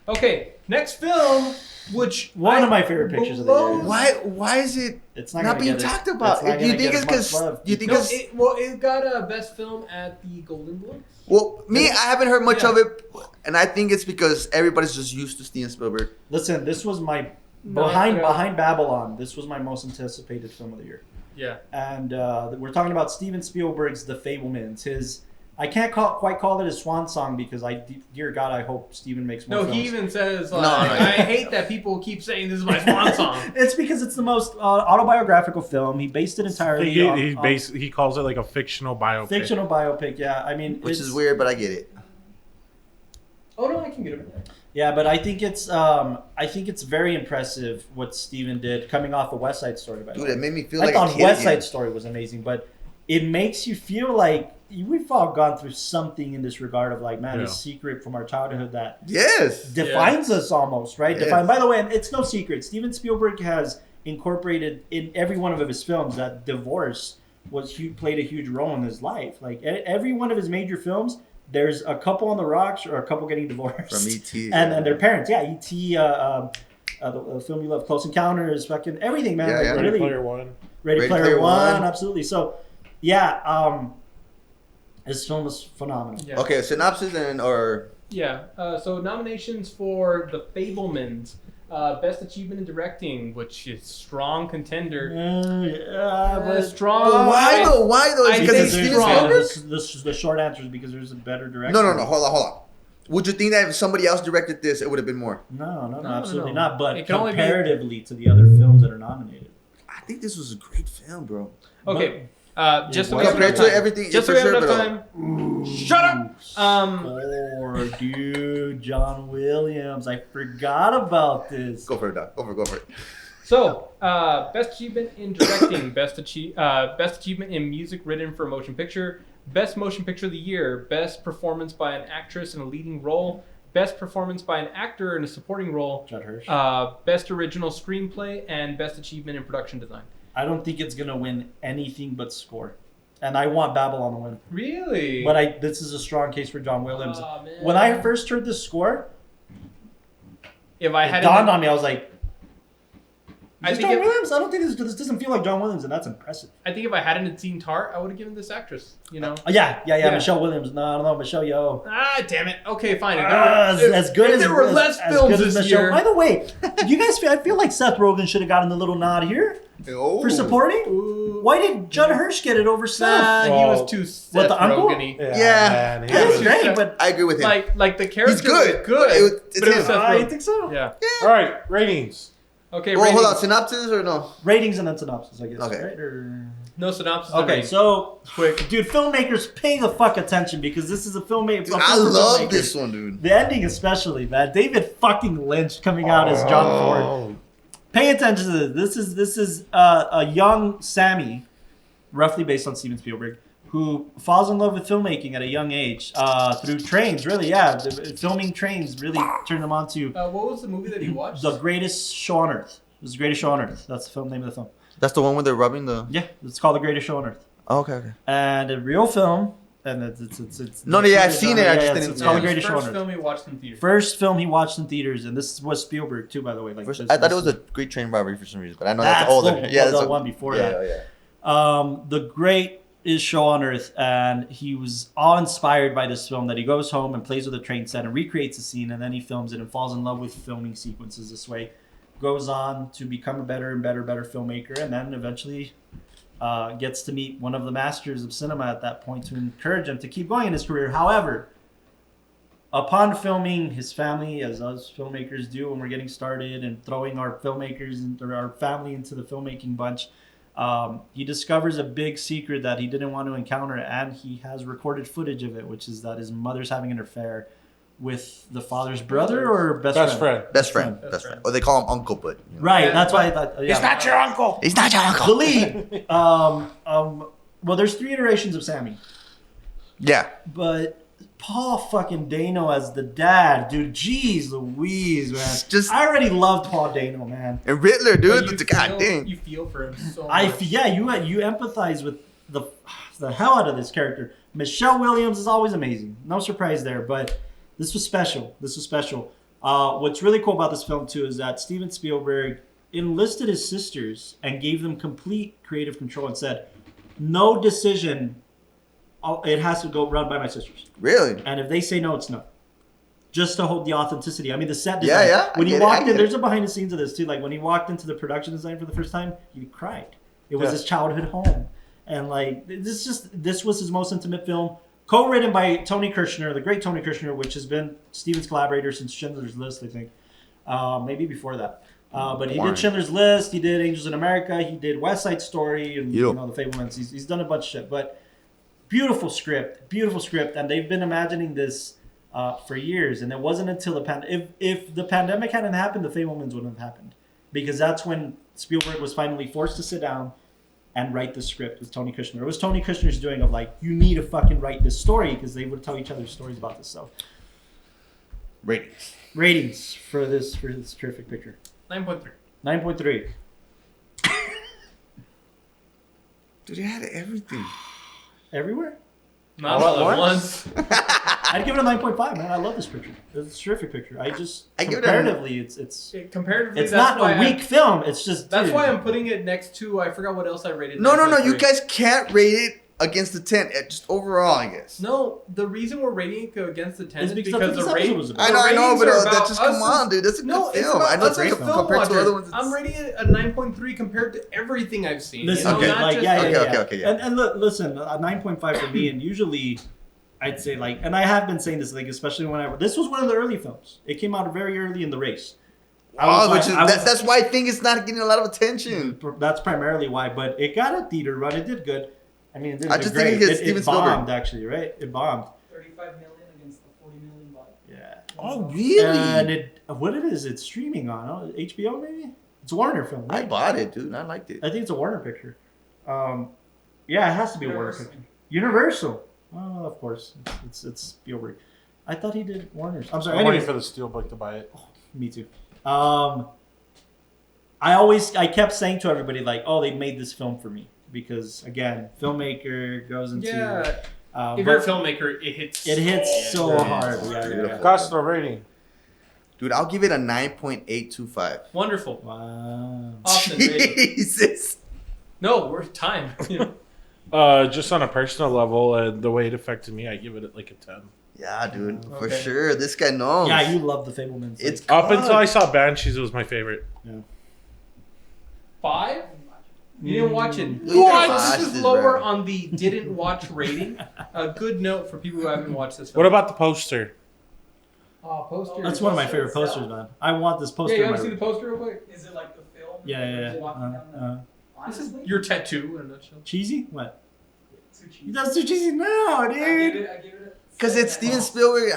Okay, next film, which one of my favorite pictures of the year. Why is it It's not being talked about? Do you think it's because it got a best film at the Golden Globes? Well, I haven't heard much of it, and I think it's because everybody's just used to Steven Spielberg. Listen, this was my behind Babylon. This was my most anticipated film of the year. Yeah, and we're talking about Steven Spielberg's The Fabelmans. I can't quite call it his swan song because dear God, I hope Steven makes more films. He even says, I hate that people keep saying this is my swan song. It's because it's the most autobiographical film. He based it entirely he calls it like a fictional biopic. Fictional biopic, yeah. I mean, which is weird, but I get it. Oh no, I can get it. Yeah, but I think it's very impressive what Steven did coming off of West Side Story. Dude, it made me feel like I thought West Side Story was amazing, but it makes you feel like we've all gone through something in this regard of like, man, a secret from our childhood that defines us almost, right? Yes. By the way, and it's no secret, Steven Spielberg has incorporated in every one of his films that divorce played a huge role in his life. Like every one of his major films, there's a couple on the rocks or a couple getting divorced from E.T. and their parents. Yeah, E.T. The film you love, Close Encounters, fucking everything, man. Like, Ready Player One. Ready Player One, absolutely. So, yeah, this film was phenomenal. Yeah. Okay, synopsis so nominations for The Fabelmans. Best Achievement in Directing, which is strong contender. Strong. Why though? Because it's Steven Spielberg? The short answer is because there's a better director. No. Hold on. Would you think that if somebody else directed this, it would have been more? No, absolutely not. But comparatively to the other films that are nominated, I think this was a great film, bro. Okay. Just so compared to everything, just so we have enough time. Shut up. Score, dude, John Williams. I forgot about this. Go for it, Doc. Go for it. So, best achievement in directing, best achievement in music written for a motion picture, best motion picture of the year, best performance by an actress in a leading role, best performance by an actor in a supporting role, Judd Hirsch. Best original screenplay, and best achievement in production design. I don't think it's going to win anything but score. And I want Babylon to win. Really? But this is a strong case for John Williams. Oh, man. When I first heard this score, it dawned on me. I was like, John Williams? I don't think this doesn't feel like John Williams, and that's impressive. I think if I hadn't seen Tar, I would have given this actress, Yeah. Michelle Williams. No, I don't know. Michelle Yeoh. Ah, damn it. Okay, fine. As good as there were less films this year. By the way, you guys I feel like Seth Rogen should have gotten a little nod here for supporting. Ooh. Why did Judd Hirsch get it over Seth? He was too Seth Rogen-y. Yeah. He was great, but I agree with him. Like the character was good. But it was Seth Rogen. I think so. Yeah. All right, ratings. Okay, hold on. Synopsis or no? Ratings and then synopsis, I guess. Okay. Right? Or... No synopsis. Okay, so quick, dude. Filmmakers, pay the fuck attention because this is a filmmaker. Dude, I love this one, dude. The ending, especially, man. David fucking Lynch coming out as John Ford. Pay attention to this. This is a young Sammy, roughly based on Steven Spielberg, who falls in love with filmmaking at a young age through trains. Really, yeah, filming trains really turned him on to. What was the movie that he watched? The Greatest Show on Earth. It was The Greatest Show on Earth. That's the film name of the film. That's the one where they're rubbing the... Yeah, it's called The Greatest Show on Earth. Oh, okay. And a real film, and it's I've seen it. I just didn't... It's called The Greatest Show on Earth. First film he watched in theaters. First film he watched in theaters, and this was Spielberg too, by the way. Like, I thought it was a Great Train Robbery for some reason, but I know that's older. That's the one before that. Yeah. The Greatest Show on Earth, and he was awe-inspired by this film that he goes home and plays with a train set and recreates the scene, and then he films it and falls in love with filming sequences this way. Goes on to become a better and better filmmaker, and then eventually gets to meet one of the masters of cinema at that point to encourage him to keep going in his career. However, upon filming, his family, as us filmmakers do when we're getting started and throwing our filmmakers and our family into the filmmaking bunch, he discovers a big secret that he didn't want to encounter, and he has recorded footage of it, which is that his mother's having an affair with the father's brother or best friend. Best friend. Or they call him uncle, but... Right, that's why I thought... He's not your uncle! He's not your uncle! The lead. Well, there's 3 iterations of Sammy. Yeah. But Paul fucking Dano as the dad, dude, jeez Louise, man. I already loved Paul Dano, man. And Riddler, dude, god dang. You feel for him so much. You empathize with the hell out of this character. Michelle Williams is always amazing. No surprise there, but... This was special. What's really cool about this film too is that Steven Spielberg enlisted his sisters and gave them complete creative control and said, "No decision. It has to go run by my sisters. Really? And if they say no, it's no." Just to hold the authenticity. I mean, the set design. Yeah. When he walked in, there's a behind the scenes of this too. Like when he walked into the production design for the first time, he cried. It was his childhood home, and like this was his most intimate film. Co-written by Tony Kushner, the great Tony Kushner, which has been Steven's collaborator since Schindler's List, I think. Maybe before that. But he did Schindler's List, he did Angels in America, he did West Side Story, and you know, the Fabelmans. He's done a bunch of shit. But beautiful script, and they've been imagining this for years. And it wasn't until the pandemic. If the pandemic hadn't happened, the Fabelmans wouldn't have happened. Because that's when Spielberg was finally forced to sit down and write the script with Tony Kushner. It was Tony Kushner's doing of like, you need to fucking write this story, because they would tell each other stories about this. So ratings for this terrific picture. 9.3. 9.3. Dude, it had everything. Everywhere? Not all at once. I'd give it a 9.5, man. I love this picture. It's a terrific picture. I give it comparatively, it's Comparatively, it's not a weak film. It's just that's why I'm putting it next to. I forgot what else I rated. No. 9.3. You guys can't rate it against the 10. Just overall, I guess. No, the reason we're rating it against the 10 It's is because because this the episode rating. was I know, but that just come on, dude. That's a good film. I know it's like a a film compared to other ones. I'm rating it a 9.3 compared to everything I've seen. Listen, you know, not like, just, Okay. And look, listen, a 9.5 for me, and usually I'd say like, and I have been saying this, like, especially this was one of the early films. It came out very early in the race. That's why I think it's not getting a lot of attention. That's primarily why, but it got a theater run. It did good. I mean, it did I just great. think it gets Steven Spielberg. Bombed, actually, right? It bombed. 35 million against the 40 million budget. Yeah. Oh, really? And what it is, it's streaming on HBO, maybe. It's a Warner film. I Right? bought it, dude. I liked it. I think it's a Warner picture. Yeah, it has to be a Warner Universal. picture. Universal. Oh, of course. It's Spielberg. I thought he did Warner's. I'm sorry. I'm waiting Anyway, for the Steelbook to buy it. me too. I kept saying to everybody like, "Oh, they made this film for me," because again, filmmaker goes into if you're a filmmaker, it hits. It hits so hard. Yeah. Costa rating. Dude, I'll give it a 9.825. Wonderful. Wow. Austin, rating. Jesus. No, we're time. Just on a personal level, the way it affected me, I give it like a 10. Yeah, dude. For Okay. sure. This guy knows. Yeah, you love the Fabelmans. It's Up good. until I saw Banshees, it was my favorite. 5? You didn't watch it. What? This is lower on the didn't watch rating. A good note for people who haven't watched this film. What about the poster? Poster? That's one of my favorite posters, man. I want this poster. Yeah, you in want my to see the room. poster real quick? Is it like the film? Yeah. Walking down the- This is Honestly, your tattoo in a nutshell. Cheesy? What? too cheap. That's too cheesy now, I give dude. it a Because it's 7. Steven Spielberg.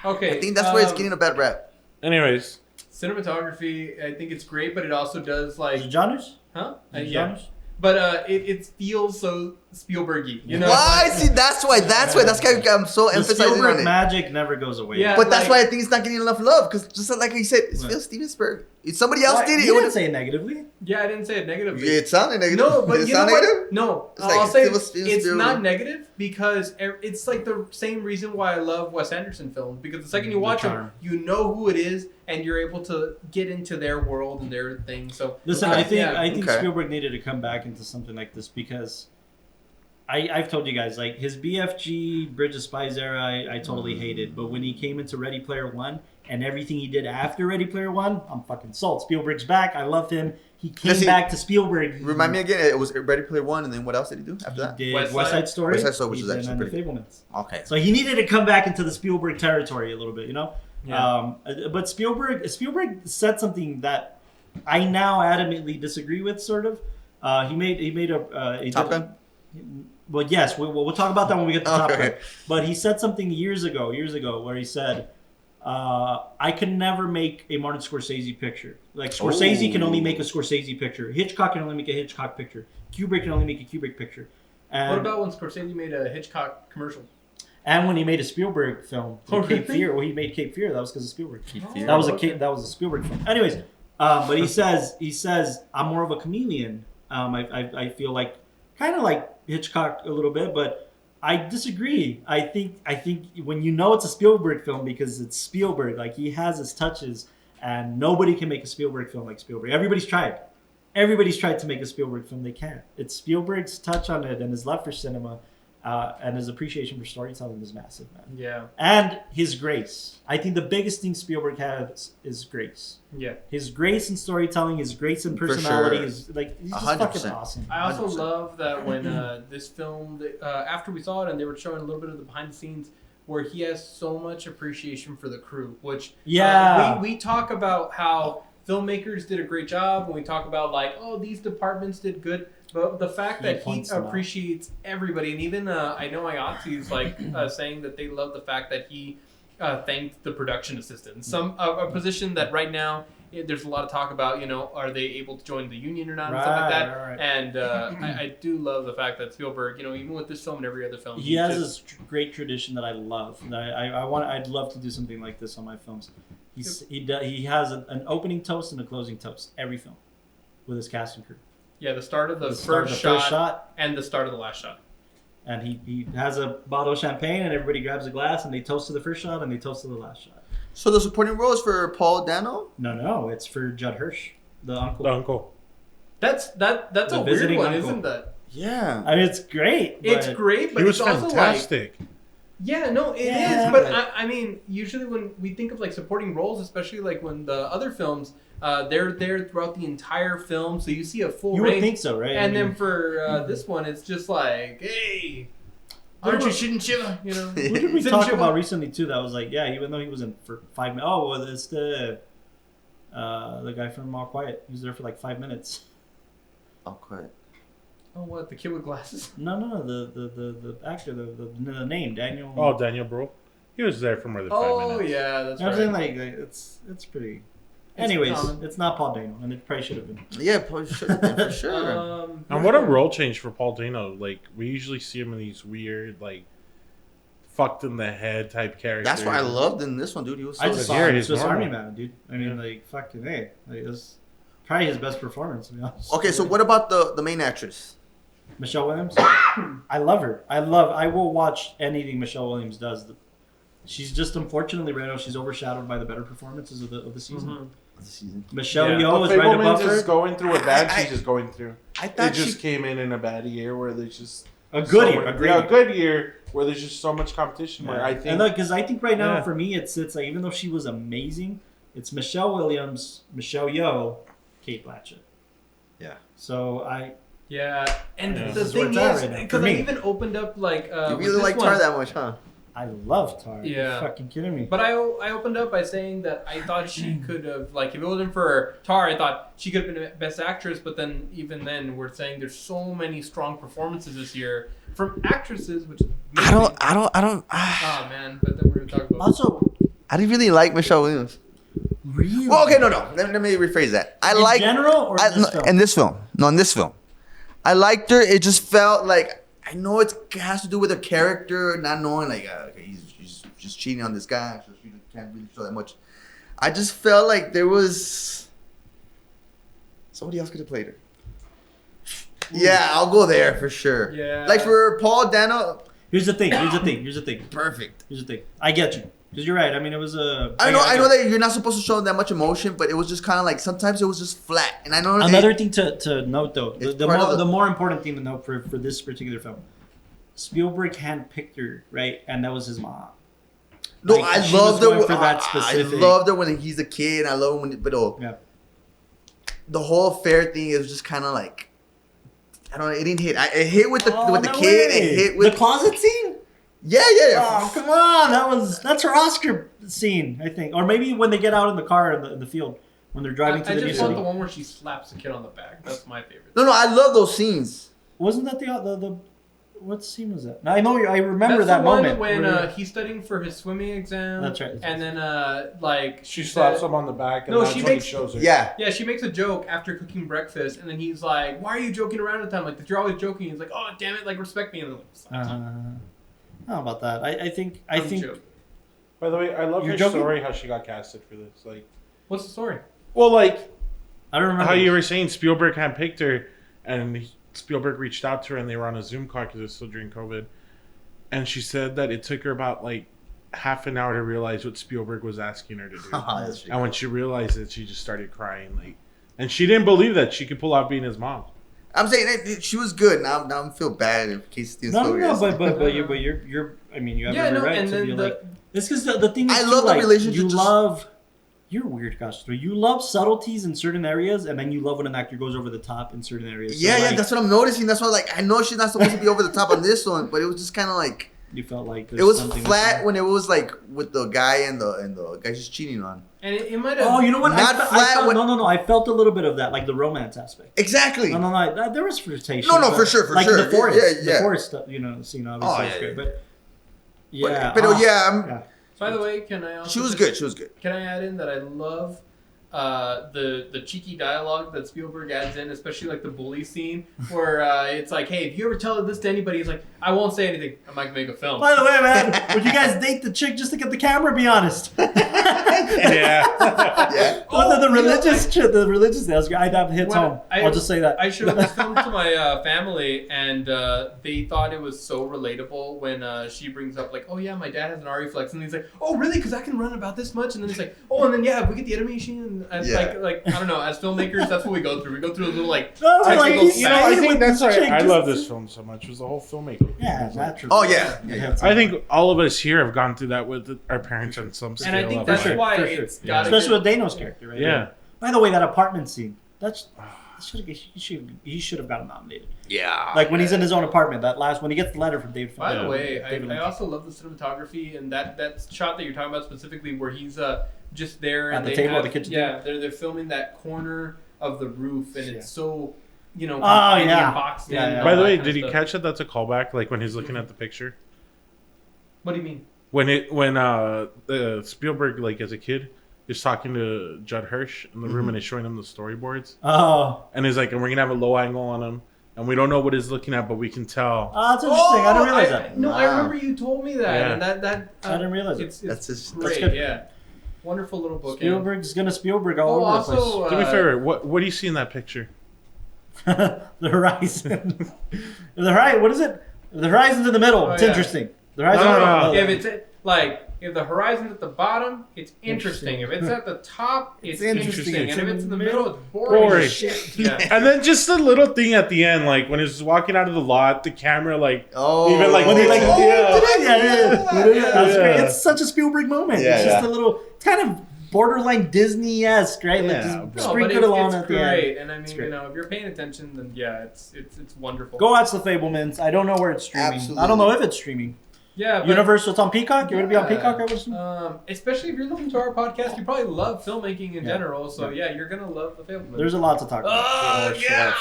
Okay. I think that's where it's getting a bad rap. Anyways, Cinematography, I think it's great, but it also does Is like, it genres? huh? Is it Yeah. genres? But it feels so Spielberg-y, you know? Why? See, that's why. That's why I'm so The emphasizing Spielberg on it. magic never goes away. Yeah. But that's like- why I think it's not getting enough love. Because just like you said, it's What? Phil Steven Spielberg. If somebody else Why? did it, You it would didn't have. say it negatively. Yeah, I didn't say it negatively. It sounded negative. No, but Did it you know sound what? negative? No, It's like I'll say Steven it's Spielberg. not negative because it's like the same reason why I love Wes Anderson films. Because the second you The watch them, charm. you know who it is, and you're able to get into their world and their thing. So Listen, Okay. I think Okay. Spielberg needed to come back into something like this because I've told you guys, like, his BFG Bridge of Spies era, I totally hated. But when he came into Ready Player One and everything he did after Ready Player One, I'm fucking sold. Spielberg's back. I loved him. He came Listen, back to Spielberg. Remind me again. It was Ready Player One, and then what else did he do after that? He did West West Side- Side Story. West Side Story, which He's is in actually The pretty Fabelmans. Okay. So he needed to come back into the Spielberg territory a little bit, you know? Yeah. But Spielberg said something that I now adamantly disagree with, sort of. He made a Top Gun? Well, yes, we'll talk about that when we get to Top Okay. Gun. But he said something years ago, where he said, I can never make a Martin Scorsese picture. Like, Scorsese can only make a Scorsese picture. Hitchcock can only make a Hitchcock picture. Kubrick can only make a Kubrick picture. And, what about when Scorsese made a Hitchcock commercial? and when he made a Spielberg film, Oh, Cape really? Fear, well, he made Cape Fear. That was because of Spielberg. Fear. That was a Okay. that was a Spielberg film. Anyways, but he says I'm more of a chameleon. I feel like kind of like Hitchcock a little bit, but I disagree. I think when you know it's a Spielberg film because it's Spielberg, like he has his touches, and nobody can make a Spielberg film like Spielberg. Everybody's tried. Everybody's tried to make a Spielberg film. They can't. It's Spielberg's touch on it and his love for cinema, and his appreciation for storytelling is massive, man. Yeah. And his grace. I think the biggest thing Spielberg has is grace. Yeah. His grace in storytelling, his grace in personality sure. is like he's just 100%. fucking awesome. I also 100%. love that when this film, after we saw it and they were showing a little bit of the behind the scenes, where he has so much appreciation for the crew, which we talk about how filmmakers did a great job when we talk about like, oh, these departments did good, but the fact that he appreciates everybody, and even I know IATSE's like saying that they love the fact that he thanked the production assistant, a position that right now there's a lot of talk about, are they able to join the union or not, and stuff like that. Right. And I do love the fact that Spielberg, even with this film and every other film, He has this great tradition that I love. And I'd love to do something like this on my films. He has an opening toast and a closing toast every film with his cast and crew. Yeah, the start of the first shot and the start of the last shot. And he has a bottle of champagne and everybody grabs a glass and they toast to the first shot and they toast to the last shot. So the supporting role is for Paul Dano? No, it's for Judd Hirsch, the uncle. The uncle. That's a weird visiting one, uncle. isn't that? Yeah. I mean, it's great. It's great, but He was it's also like, fantastic. yeah, no, it is. But I mean, usually when we think of like supporting roles, especially like when the other films, they're there throughout the entire film, so you see a full You range. would think so, right? And then for this one, it's just like, hey, aren't you shouldn't Shiva? Who did we talk about recently too? That was like, yeah, even though he was in for 5 minutes. Oh, well, it's the guy from All Quiet. He was there for like 5 minutes. All quiet. Oh, what, the kid with glasses? No, the actor, the name Daniel. Oh, Daniel Bro. He was there for more than 5 minutes. Oh yeah, that's I'm right. saying like it's pretty. Anyways, common. it's not Paul Dano, and it probably should have been. Yeah, probably should have been for sure. And what a role change for Paul Dano. Like, we usually see him in these weird, like, fucked in the head type characters. That's why I loved in this one, dude. He was so I just saw here, him he's Swiss normal. Army Man, dude. I mean, like fucking hey, like, it was probably his best performance, to be honest. Okay, so what about the main actress? Michelle Williams. I love her. I will watch anything Michelle Williams does. She's just unfortunately right now she's overshadowed by the better performances of the season. Mhm. The season. Michelle Yeah. Yeoh is right above Fabelmans is her. going through what bad I- she's just going through. I It thought just came in a bad year where there's just A good so year, much- a great yeah, year. a good year where there's just so much competition. Where I think And look, because I think right now Yeah. for me it's like even though she was amazing, it's Michelle Williams, Michelle Yeoh, Kate Blanchett. Yeah. So Yeah, and Yeah. the This is where thing it's at is, right now, because for I me. even opened up like you with really this like one, Tar that much, huh? I love Tar. Yeah. You're fucking kidding me. But I opened up by saying that I thought she could have, like, if it wasn't for Tar, I thought she could have been Best Actress. But then, even then, we're saying there's so many strong performances this year from actresses, which is I don't. Oh man, but then we're gonna talk about. Also, I didn't really like Michelle Williams. really? Well, okay, no. Let me rephrase that. I In like general or in this film? in this film. No, in this film, I liked her. It just felt like I know it has to do with her character, not knowing like okay, he's just cheating on this guy, so she can't really show that much. I just felt like there was somebody else could have played her. Yeah, I'll go there for sure. Yeah. Like for Paul Dano, Here's the thing. perfect. Here's the thing. I get you. Because you're right. I mean, it was a. I know that you're not supposed to show that much emotion, but it was just kind of like sometimes it was just flat. And I know Another thing to note, though, It's the part of more, the- the more important thing to note for this particular film, Spielberg handpicked her, right? And that was his mom. No, Like, I she was loved her. going for that I specific- loved her when he's a kid. I love him when, but Yeah. the whole affair thing is just kind of like, I don't know. It didn't hit. It hit with the Oh, with the no kid. way. It hit with the closet scene. yeah. Oh, come on! That's her Oscar scene, I think, or maybe when they get out in the car in the field when they're driving to I the new just want city. the one where she slaps the kid on the back. That's my favorite. No, I love those scenes. Wasn't that the what scene was that? Now, I know I remember That's that the one moment when where- he's studying for his swimming exam. That's right. And then like she slaps him on the back and No, that's she when makes- he shows her. Yeah. Yeah, she makes a joke after cooking breakfast, and then he's like, "Why are you joking around at the time? Like, you're always joking." He's like, "Oh, damn it! Like, respect me." And then, how about that? I think joke. By the way, I love You're her joking? story how she got casted for this. Like, What's the story? well, like I don't remember how you were saying Spielberg handpicked her, and Spielberg reached out to her, and they were on a Zoom call because it was still during COVID. and she said that it took her about like half an hour to realize what Spielberg was asking her to do. That's And when she realized it, she just started crying. Like, and she didn't believe that she could pull out being his mom. I'm saying she was good. Now I feel bad in case Steven No, Spielberg. but you're. I mean, you have Yeah, every no, right and to then be the- like. It's because the thing is, I too, love the like, relationship You just- love. You're weird, Castro. You love subtleties in certain areas, and then you love when an actor goes over the top in certain areas. So, Yeah, like, that's what I'm noticing. That's why, like, I know she's not supposed to be over the top on this one, but it was just kind of like you felt like it was something flat missing. when it was like with the guy and the guy she's cheating on. And it might have. Oh, you know what? Not I flat felt, when- no. I felt a little bit of that, like the romance aspect. Exactly. No. There was flirtation. No, but, for sure, like sure. the forest, Yeah. the forest stuff. Scene obviously Oh, was yeah, great, yeah. but yeah, But yeah, yeah. By the way, can I also? she was just- good. She was good. Can I add in that I love the cheeky dialogue that Spielberg adds in, especially like the bully scene where it's like, hey, if you ever tell this to anybody, he's like, I won't say anything. I might make a film. By the way, man, would you guys date the chick just to get the camera? Be honest. Yeah. Yeah. Well, the you know, religious shit, the religious thing, that hits When home. I- I'll just say that. I showed this film to my family, and they thought it was so relatable when she brings up like, "Oh yeah, my dad has an RE Flex," and he's like, "Oh really? Because I can run about this much." And then he's like, "Oh, and then yeah, we get the animation." And Yeah. like I don't know. As filmmakers, that's what we go through. We go through a little like No, like, technical he's- You know, I With think that's why chick, I just- love this film so much. Was the whole filmmaking. Yeah, naturally. Oh yeah. Yeah. I think all of us here have gone through that with our parents on some scale. And I think of that's life. why for sure. it's Yeah. got Especially with Dano's character, right? Yeah. By the way, that apartment scene. He should have gotten nominated. Yeah. Like when he's in his own apartment. That last when he gets the letter from David. By the Yeah. way, David I Lynch. also love the cinematography and that shot that you're talking about specifically, where he's just there At and the they table, have, the kitchen yeah, they're filming that corner of the roof, and Yeah. it's so Oh, confined yeah. and boxed in. Yeah, yeah. and By all the that way, kind did of you stuff. catch that? That's a callback. Like when he's looking at the picture. What do you mean? When Spielberg, like as a kid, is talking to Judd Hirsch in the room and is showing him the storyboards, Oh, and he's like, and we're gonna have a low angle on him, and we don't know what he's looking at, but we can tell. that's interesting. I didn't realize that. No, I Wow. remember you told me that, Yeah. and that I didn't realize it. it's That's just- great. that's good. Yeah, wonderful little book. Spielberg's gonna Spielberg all Oh, over also, Do me a favor. What do you see in that picture? the place. The horizon. The horizon. What is it? The horizon's in the middle. Oh, it's yeah. interesting. The horizon. No. if it's like if the horizon's at the bottom, it's interesting. If it's at the top, it's interesting. It's And if in it's in the the middle, it's boring. Boring. as shit. Yeah. And then just the little thing at the end, like when he's walking out of the lot, the camera, like Oh. even like When he like, yeah. yeah. That's great. Yeah. It's such a Spielberg moment. Yeah, it's just yeah. a little kind of borderline Disney-esque, right? Like Yeah, just bro. No, but sprinkle it along it's at the great. end. And I mean, great. if you're paying attention, then yeah, it's wonderful. Go watch the Fabelmans. I don't know where it's streaming. Absolutely. I don't know if it's streaming. Yeah, but, Universal, it's on Peacock. You're gonna be on Yeah. Peacock, I would assume. especially if you're listening to our podcast, you probably love filmmaking in Yeah. general. So yeah, you're gonna love the Fabelmans. There's a lot to talk about. Oh sure. yeah.